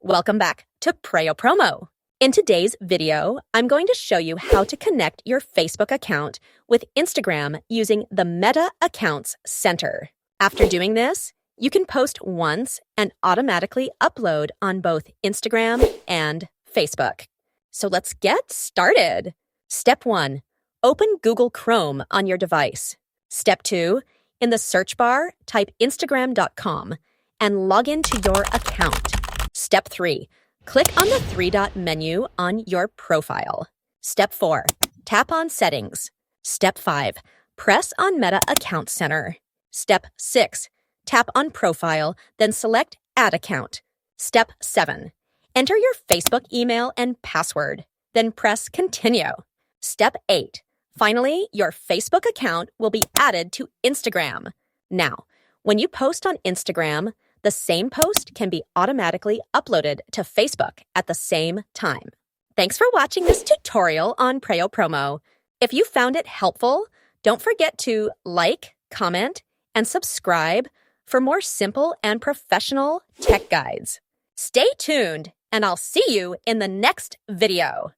Welcome back to Preyo Promo. In today's video, I'm going to show you how to connect your Facebook account with Instagram using the Meta Accounts Center. After doing this, you can post once and automatically upload on both Instagram and Facebook. So let's get started. Step 1. Open Google Chrome on your device. Step 2. In the search bar, type Instagram.com and log into your account. Step 3. Click on the three-dot menu on your profile. Step 4. Tap on Settings. Step 5. Press on Meta Account Center. Step 6. Tap on Profile, then select Add Account. Step 7. Enter your Facebook email and password, then press Continue. Step 8. Finally, your Facebook account will be added to Instagram. Now, when you post on Instagram, the same post can be automatically uploaded to Facebook at the same time. Thanks for watching this tutorial on Preyo Promo. If you found it helpful, don't forget to like, comment, and subscribe for more simple and professional tech guides. Stay tuned, and I'll see you in the next video.